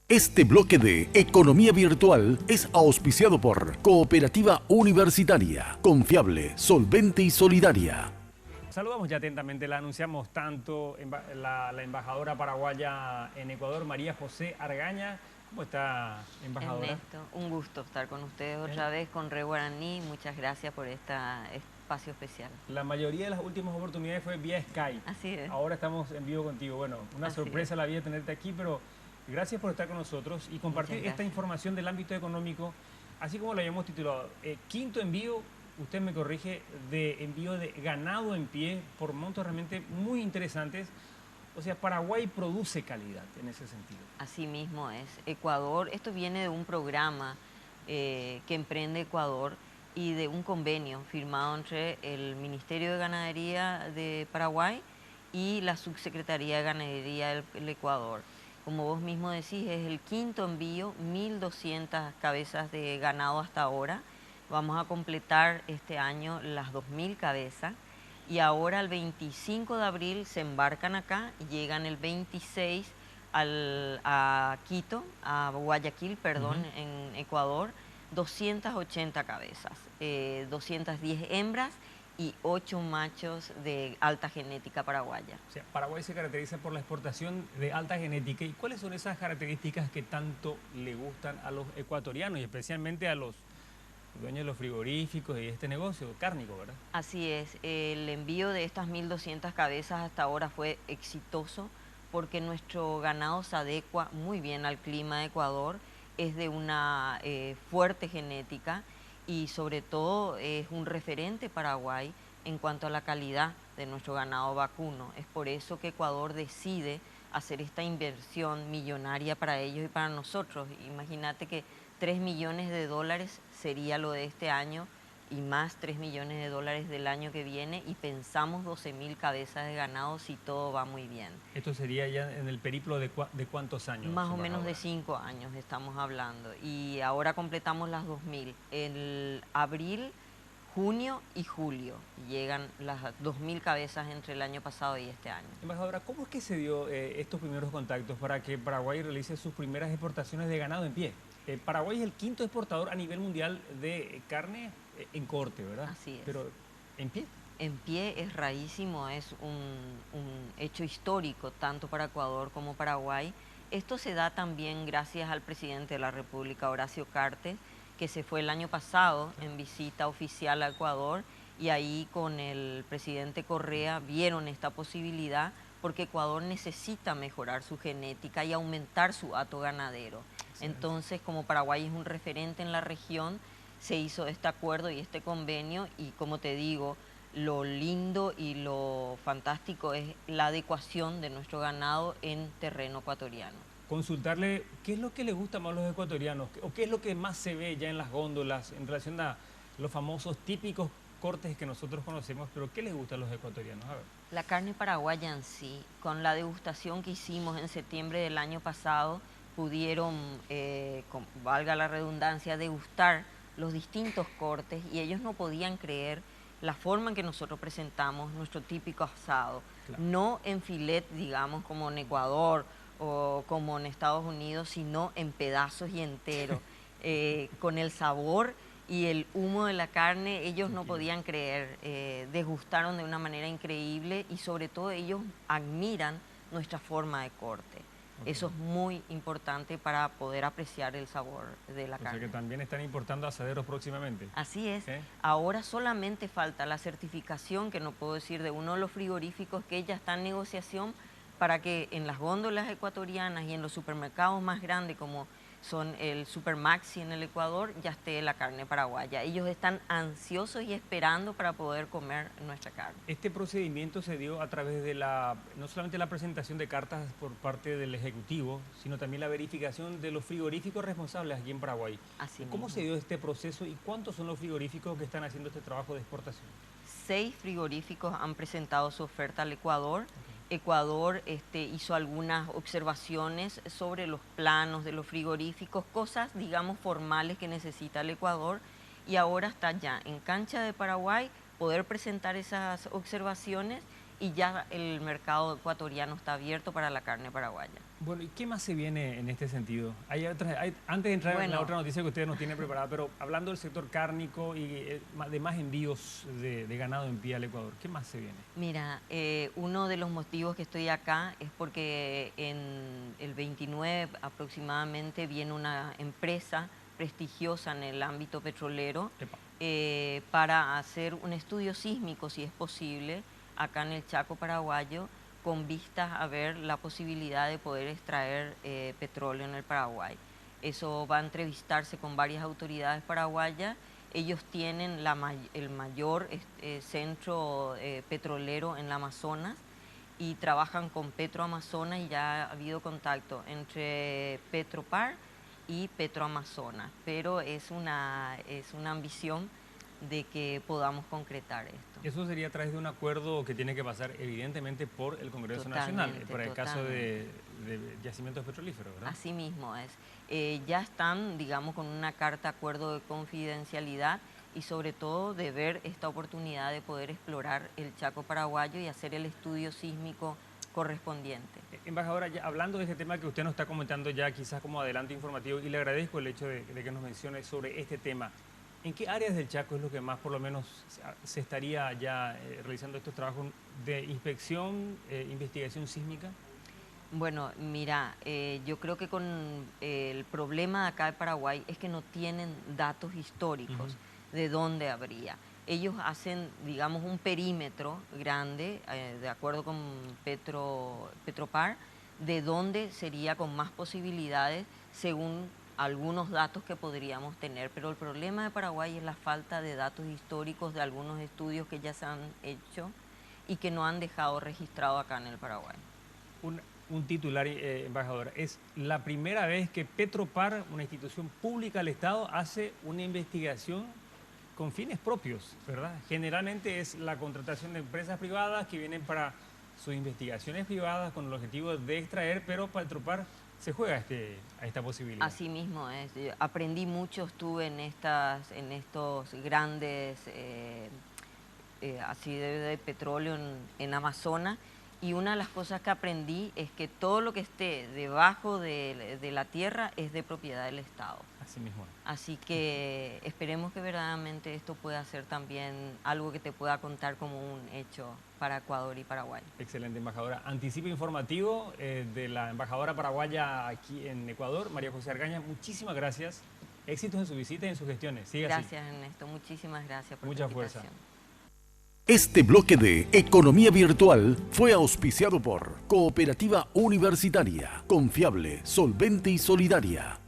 Este bloque de Economía Virtual es auspiciado por Cooperativa Universitaria, confiable, solvente y solidaria. Saludamos ya atentamente, la anunciamos tanto la embajadora paraguaya en Ecuador, María José Argaña. ¿Cómo está, embajadora? Ernesto, un gusto estar con ustedes otra vez con Re Guaraní. Muchas gracias por este espacio especial. La mayoría de las últimas oportunidades fue vía Skype. Así es. Ahora estamos en vivo contigo. Bueno, una sorpresa la vida tenerte aquí, pero gracias por estar con nosotros y compartir esta información del ámbito económico, así como lo habíamos titulado. Quinto envío, usted me corrige, de envío de ganado en pie por montos realmente muy interesantes. O sea, Paraguay produce calidad en ese sentido. Así mismo es. Ecuador, esto viene de un programa que emprende Ecuador y de un convenio firmado entre el Ministerio de Ganadería de Paraguay y la Subsecretaría de Ganadería del Ecuador. Como vos mismo decís, es el quinto envío, 1.200 cabezas de ganado hasta ahora. Vamos a completar este año las 2.000 cabezas. Y ahora el 25 de abril se embarcan acá y llegan el 26 a Quito, a Guayaquil, perdón, en Ecuador, 280 cabezas, 210 hembras y 8 machos de alta genética paraguaya. O sea, Paraguay se caracteriza por la exportación de alta genética. ¿Y cuáles son esas características que tanto le gustan a los ecuatorianos y especialmente a los dueños de los frigoríficos y este negocio cárnico, verdad? Así es, el envío de estas 1.200 cabezas hasta ahora fue exitoso porque nuestro ganado se adecua muy bien al clima de Ecuador, es de una fuerte genética y sobre todo es un referente Paraguay en cuanto a la calidad de nuestro ganado vacuno. Es por eso que Ecuador decide hacer esta inversión millonaria para ellos y para nosotros. Imagínate que 3 millones de dólares sería lo de este año y más 3 millones de dólares del año que viene y pensamos 12.000 cabezas de ganado si todo va muy bien. ¿Esto sería ya en el periplo de cuántos años? Más o menos de 5 años estamos hablando y ahora completamos las 2.000. En abril, junio y julio llegan las 2.000 cabezas entre el año pasado y este año. Embajadora, ¿cómo es que se dio estos primeros contactos para que Paraguay realice sus primeras exportaciones de ganado en pie? Paraguay es el quinto exportador a nivel mundial de carne en corte, ¿verdad? Así es. Pero en pie. En pie es rarísimo, es un hecho histórico tanto para Ecuador como Paraguay. Esto se da también gracias al presidente de la República, Horacio Cartes, que se fue el año pasado en visita oficial a Ecuador y ahí con el presidente Correa vieron esta posibilidad porque Ecuador necesita mejorar su genética y aumentar su hato ganadero. Entonces, como Paraguay es un referente en la región, se hizo este acuerdo y este convenio y como te digo, lo lindo y lo fantástico es la adecuación de nuestro ganado en terreno ecuatoriano. Consultarle qué es lo que le gusta más a los ecuatorianos o qué es lo que más se ve ya en las góndolas en relación a los famosos típicos cortes que nosotros conocemos, pero ¿qué les gusta a los ecuatorianos? A ver. La carne paraguaya en sí, con la degustación que hicimos en septiembre del año pasado, pudieron, valga la redundancia, degustar los distintos cortes y ellos no podían creer la forma en que nosotros presentamos nuestro típico asado, claro. No en filet, digamos, como en Ecuador o como en Estados Unidos, sino en pedazos y enteros, con el sabor y el humo de la carne. Ellos no podían creer, degustaron de una manera increíble y sobre todo ellos admiran nuestra forma de corte. Okay. Eso es muy importante para poder apreciar el sabor de la carne. O sea que también están importando asaderos próximamente. Así es. Ahora solamente falta la certificación, que no puedo decir, de uno de los frigoríficos que ya está en negociación para que en las góndolas ecuatorianas y en los supermercados más grandes como son el Supermaxi en el Ecuador, ya esté la carne paraguaya. Ellos están ansiosos y esperando para poder comer nuestra carne. Este procedimiento se dio a través de no solamente la presentación de cartas por parte del Ejecutivo, sino también la verificación de los frigoríficos responsables aquí en Paraguay. Así ¿Cómo mismo se dio este proceso y cuántos son los frigoríficos que están haciendo este trabajo de exportación? 6 frigoríficos han presentado su oferta al Ecuador. Okay. Ecuador hizo algunas observaciones sobre los planos de los frigoríficos, cosas, digamos, formales que necesita el Ecuador, y ahora está ya en cancha de Paraguay poder presentar esas observaciones y ya el mercado ecuatoriano está abierto para la carne paraguaya. Bueno, ¿y qué más se viene en este sentido? Antes de entrar en la otra noticia que ustedes nos tienen preparada, pero hablando del sector cárnico y de más envíos de ganado en pie al Ecuador, ¿qué más se viene? Mira, uno de los motivos que estoy acá es porque en el 29 aproximadamente viene una empresa prestigiosa en el ámbito petrolero para hacer un estudio sísmico, si es posible, acá en el Chaco paraguayo, con vistas a ver la posibilidad de poder extraer petróleo en el Paraguay. Eso va a entrevistarse con varias autoridades paraguayas. Ellos tienen el mayor centro petrolero en la Amazonas y trabajan con Petroamazonas, y ya ha habido contacto entre Petropar y Petroamazonas, pero es una ambición de que podamos concretar esto. Eso sería a través de un acuerdo que tiene que pasar evidentemente por el Congreso Nacional, para el caso de yacimientos petrolíferos, ¿verdad? Así mismo es. Ya están, digamos, con una carta acuerdo de confidencialidad y sobre todo de ver esta oportunidad de poder explorar el Chaco paraguayo y hacer el estudio sísmico correspondiente. Embajadora, ya hablando de este tema que usted nos está comentando ya quizás como adelanto informativo, y le agradezco el hecho de que nos mencione sobre este tema, ¿en qué áreas del Chaco es lo que más por lo menos se estaría ya realizando estos trabajos de inspección, investigación sísmica? Bueno, mira, yo creo que con el problema de acá de Paraguay es que no tienen datos históricos de dónde habría. Ellos hacen, digamos, un perímetro grande, de acuerdo con Petropar, de dónde sería con más posibilidades según algunos datos que podríamos tener. Pero el problema de Paraguay es la falta de datos históricos de algunos estudios que ya se han hecho y que no han dejado registrado acá en el Paraguay. Un titular, embajadora, es la primera vez que Petropar, una institución pública del Estado, hace una investigación con fines propios, ¿verdad? Generalmente es la contratación de empresas privadas que vienen para sus investigaciones privadas con el objetivo de extraer, pero Petropar se juega a esta posibilidad. Así mismo es. Yo aprendí mucho, estuve en estos grandes así de petróleo en Amazonas, y una de las cosas que aprendí es que todo lo que esté debajo de la tierra es de propiedad del Estado. Así mismo. Así que esperemos que verdaderamente esto pueda ser también algo que te pueda contar como un hecho para Ecuador y Paraguay. Excelente, embajadora. Anticipo informativo de la embajadora paraguaya aquí en Ecuador, María José Argaña. Muchísimas gracias. Éxitos en su visita y en sus gestiones. Siga así. Gracias, Ernesto. Muchísimas gracias por Mucha tu fuerza. invitación. Este bloque de Economía Virtual fue auspiciado por Cooperativa Universitaria, confiable, solvente y solidaria.